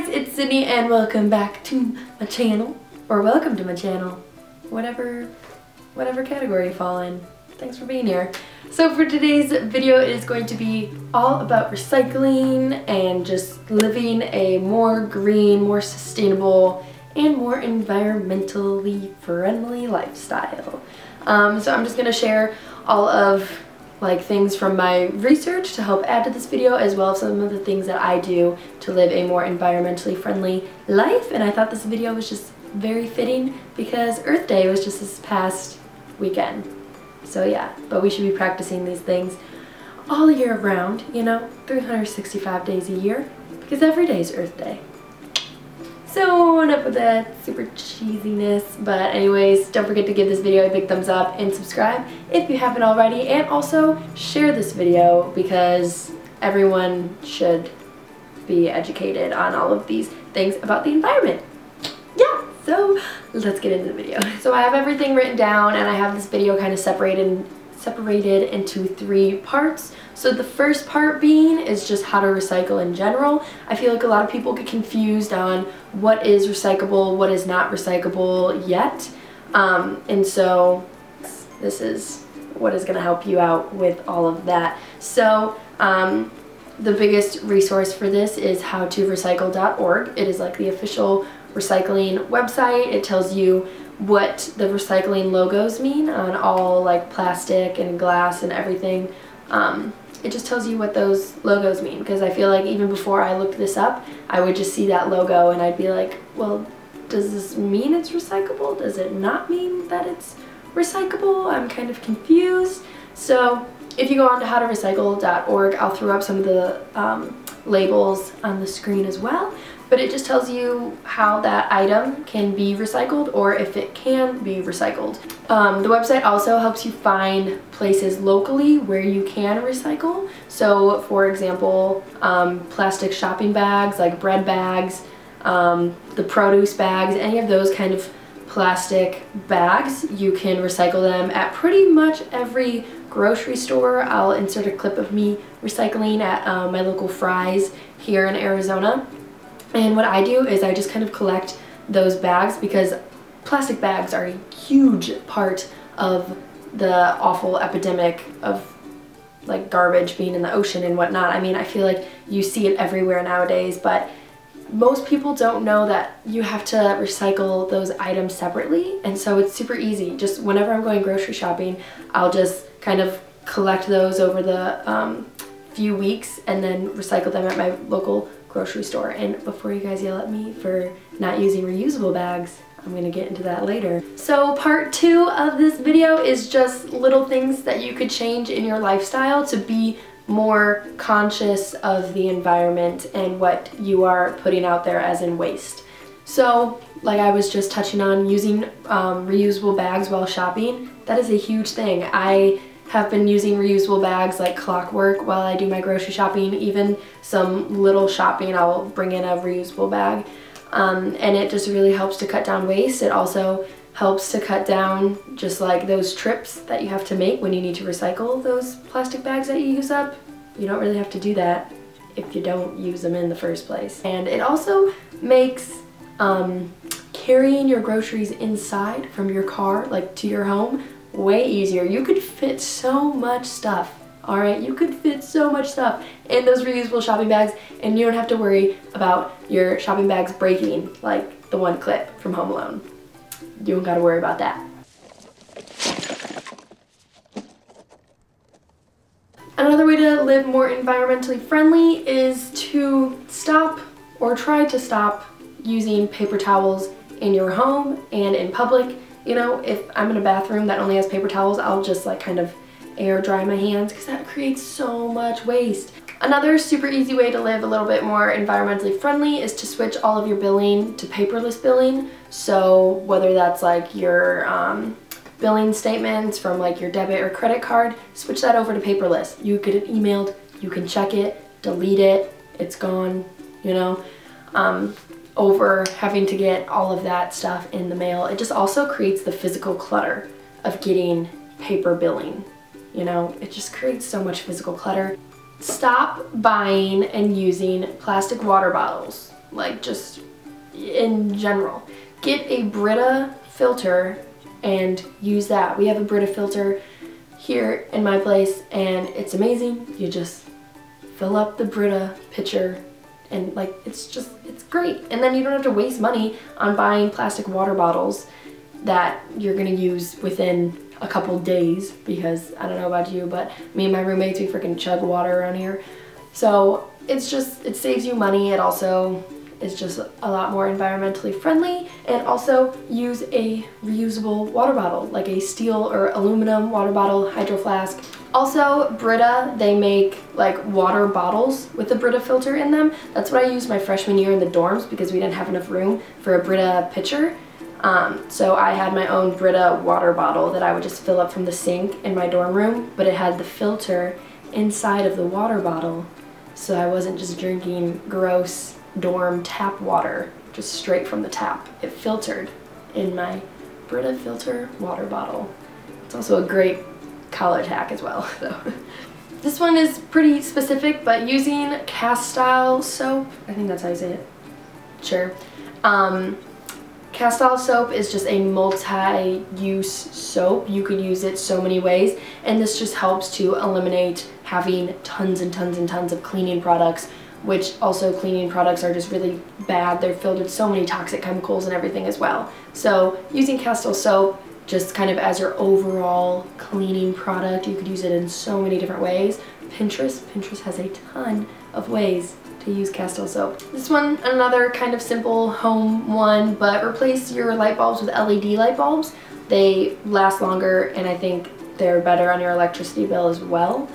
guys, it's Sydney and welcome back to my channel, or welcome to my channel, whatever category you fall in. Thanks for being here. So for today's video, it is going to be all about recycling and just living a more green, more sustainable, and more environmentally friendly lifestyle. So I'm just going to share all of things from my research to help add to this video, as well as some of the things that I do to live a more environmentally friendly life. And I thought this video was just very fitting because Earth Day was just this past weekend. So yeah, but we should be practicing these things all year round, you know, 365 days a year, because every day is Earth Day. So enough with that super cheesiness, but anyways, don't forget to give this video a big thumbs up and subscribe if you haven't already, and also share this video because everyone should be educated on all of these things about the environment. Yeah, so let's get into the video. So I have everything written down and I have this video kind of separated into 3 parts. So the first part being is just how to recycle in general. I feel like a lot of people get confused on what is recyclable, what is not recyclable yet. And so this is what is going to help you out with all of that. So the biggest resource for this is howtorecycle.org. It is like the official recycling website. It tells you what the recycling logos mean on all like plastic and glass and everything. It just tells you what those logos mean, because I feel like even before I looked this up, I would just see that logo and I'd be like, well, does this mean it's recyclable? Does it not mean that it's recyclable? I'm kind of confused. So if you go on to howtorecycle.org, I'll throw up some of the labels on the screen as well. But it just tells you how that item can be recycled, or if it can be recycled. The website also helps you find places locally where you can recycle. So for example, plastic shopping bags, like bread bags, the produce bags, any of those kind of plastic bags, you can recycle them at pretty much every grocery store. I'll insert a clip of me recycling at my local Fry's here in Arizona. And what I do is I just kind of collect those bags, because plastic bags are a huge part of the awful epidemic of like garbage being in the ocean and whatnot. I mean, I feel like you see it everywhere nowadays, but most people don't know that you have to recycle those items separately. And so it's super easy. Just whenever I'm going grocery shopping, I'll just kind of collect those over the few weeks and then recycle them at my local grocery store. And before you guys yell at me for not using reusable bags, I'm gonna get into that later. So part 2 of this video is just little things that you could change in your lifestyle to be more conscious of the environment and what you are putting out there as in waste. So like I was just touching on, using reusable bags while shopping, that is a huge thing. I have been using reusable bags like clockwork while I do my grocery shopping. Even some little shopping, I'll bring in a reusable bag. And it just really helps to cut down waste. It also helps to cut down just like those trips that you have to make when you need to recycle those plastic bags that you use up. You don't really have to do that if you don't use them in the first place. And it also makes carrying your groceries inside from your car, like to your home, way easier. You could fit so much stuff, alright? You could fit so much stuff in those reusable shopping bags, and you don't have to worry about your shopping bags breaking like the one clip from Home Alone. You don't gotta worry about that. Another way to live more environmentally friendly is to stop, or try to stop, using paper towels in your home and in public. You know, if I'm in a bathroom that only has paper towels, I'll just like kind of air dry my hands, because that creates so much waste. Another super easy way to live a little bit more environmentally friendly is to switch all of your billing to paperless billing. So whether that's like your billing statements from like your debit or credit card, switch that over to paperless. You get it emailed, you can check it, delete it, it's gone, you know. Over having to get all of that stuff in the mail. It just also creates the physical clutter of getting paper billing. You know, it just creates so much physical clutter. Stop buying and using plastic water bottles. like just in general. Get a Brita filter and use that. We have a Brita filter here in my place and it's amazing. You just fill up the Brita pitcher and like it's great. And then you don't have to waste money on buying plastic water bottles that you're gonna use within a couple days, because I don't know about you, but me and my roommates, we freaking chug water around here. So it saves you money. It also is just a lot more environmentally friendly, and also use a reusable water bottle, like a steel or aluminum water bottle, hydro flask. Also, Brita, they make like water bottles with a Brita filter in them. That's what I used my freshman year in the dorms because we didn't have enough room for a Brita pitcher. So I had my own Brita water bottle that I would just fill up from the sink in my dorm room, but it had the filter inside of the water bottle, so I wasn't just drinking gross dorm tap water just straight from the tap. It filtered in my Brita filter water bottle. It's also a great college hack as well. So this one is pretty specific, but using Castile soap, I think that's how you say it. Sure. Castile soap is just a multi-use soap. You could use it so many ways, and this just helps to eliminate having tons and tons and tons of cleaning products, which also cleaning products are just really bad. They're filled with so many toxic chemicals and everything as well. So using Castile soap just kind of as your overall cleaning product, you could use it in so many different ways. Pinterest has a ton of ways to use Castile soap. This one, another kind of simple home one, but replace your light bulbs with LED light bulbs. They last longer, and I think they're better on your electricity bill as well.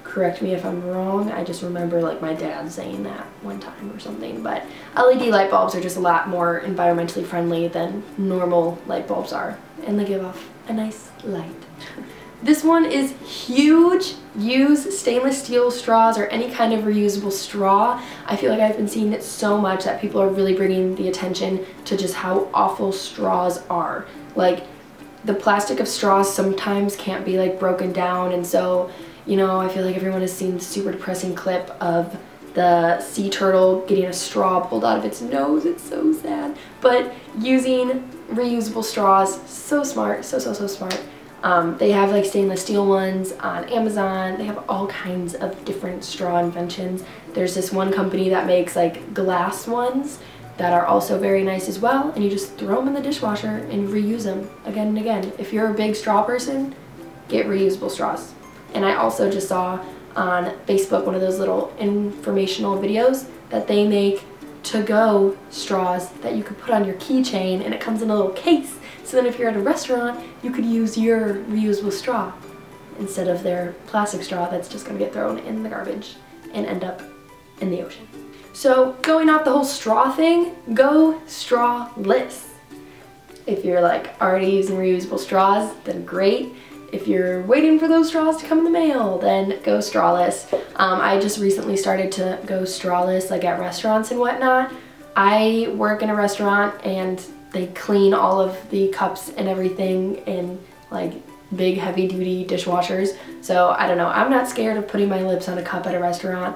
Correct me if I'm wrong. I just remember like my dad saying that one time or something, but LED light bulbs are just a lot more environmentally friendly than normal light bulbs are, and they give off a nice light. This one is huge. Use stainless steel straws or any kind of reusable straw. I feel like I've been seeing it so much that people are really bringing the attention to just how awful straws are. Like, the plastic of straws sometimes can't be like broken down, and so, you know, I feel like everyone has seen the super depressing clip of the sea turtle getting a straw pulled out of its nose. It's so sad. But using reusable straws, so smart, so smart. They have like stainless steel ones on Amazon. They have all kinds of different straw inventions. There's this one company that makes like glass ones that are also very nice as well, and you just throw them in the dishwasher and reuse them again and again. If you're a big straw person, get reusable straws. And I also just saw on Facebook one of those little informational videos that they make to-go straws that you could put on your keychain, and it comes in a little case. So then if you're at a restaurant, you could use your reusable straw instead of their plastic straw that's just gonna get thrown in the garbage and end up in the ocean. So going off the whole straw thing, go strawless. If you're like already using reusable straws, then great. If you're waiting for those straws to come in the mail, then go strawless. I just recently started to go strawless, like at restaurants and whatnot. I work in a restaurant and they clean all of the cups and everything in like big heavy duty dishwashers. So I don't know, I'm not scared of putting my lips on a cup at a restaurant.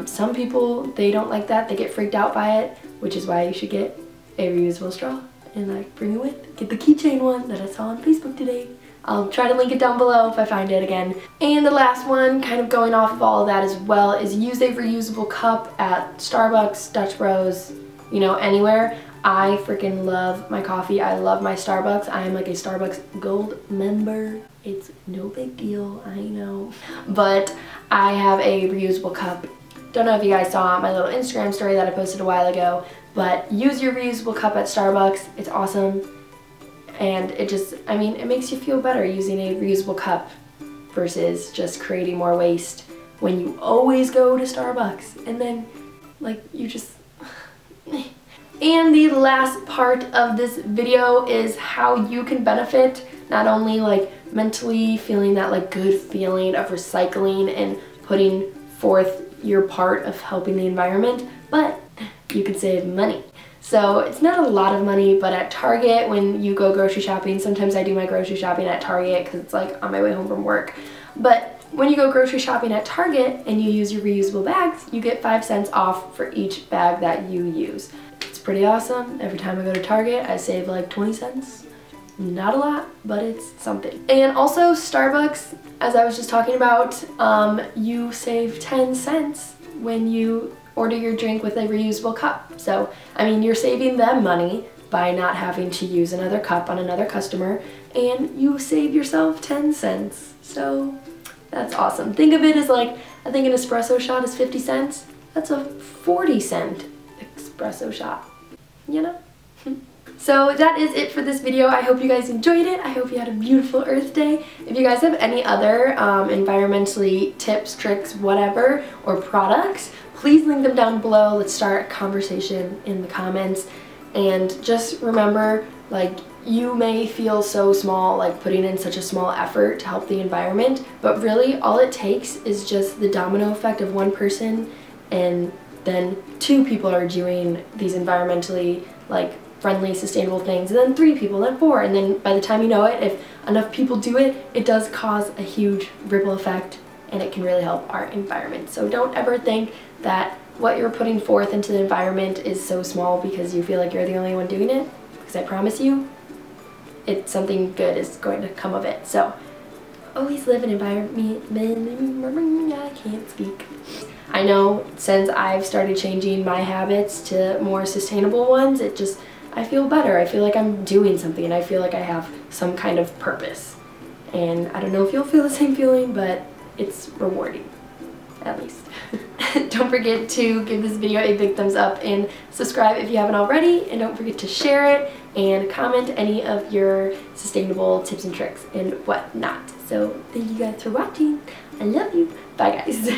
Some people, they don't like that, they get freaked out by it, which is why you should get a reusable straw and like bring it with. Get the keychain one that I saw on Facebook today. I'll try to link it down below if I find it again. And the last one, kind of going off of all of that as well, is use a reusable cup at Starbucks, Dutch Bros, you know, anywhere. I freaking love my coffee. I love my Starbucks. I am like a Starbucks Gold member. It's no big deal, I know. But I have a reusable cup. Don't know if you guys saw my little Instagram story that I posted a while ago, but use your reusable cup at Starbucks. It's awesome. And it just, I mean, it makes you feel better using a reusable cup versus just creating more waste when you always go to Starbucks and then like you just And the last part of this video is how you can benefit, not only like mentally feeling that like good feeling of recycling and putting forth your part of helping the environment, but you can save money. So it's not a lot of money, but at Target, when you go grocery shopping, sometimes I do my grocery shopping at Target because it's like on my way home from work. But when you go grocery shopping at Target and you use your reusable bags, you get 5 cents off for each bag that you use. It's pretty awesome. Every time I go to Target, I save like 20 cents. Not a lot, but it's something. And also Starbucks, as I was just talking about, you save 10 cents when you order your drink with a reusable cup. So, I mean, you're saving them money by not having to use another cup on another customer, and you save yourself 10 cents. So that's awesome. Think of it as like, I think an espresso shot is 50 cents. That's a 40-cent espresso shot, you know? So that is it for this video. I hope you guys enjoyed it. I hope you had a beautiful Earth Day. If you guys have any other environmentally tips, tricks, whatever, or products, please link them down below. Let's start a conversation in the comments. And just remember, like, you may feel so small, like putting in such a small effort to help the environment, but really all it takes is just the domino effect of one person, and then 2 people are doing these environmentally, like, friendly, sustainable things, and then 3 people, then 4, and then by the time you know it, if enough people do it, it does cause a huge ripple effect, and it can really help our environment. So don't ever think that what you're putting forth into the environment is so small because you feel like you're the only one doing it, because I promise you, something good is going to come of it. So always live in environment. I can't speak. I know since I've started changing my habits to more sustainable ones, I feel better. I feel like I'm doing something, and I feel like I have some kind of purpose. And I don't know if you'll feel the same feeling, but it's rewarding, at least. Don't forget to give this video a big thumbs up and subscribe if you haven't already, and don't forget to share it and comment any of your sustainable tips and tricks and whatnot. So thank you guys for watching. I love you. Bye guys.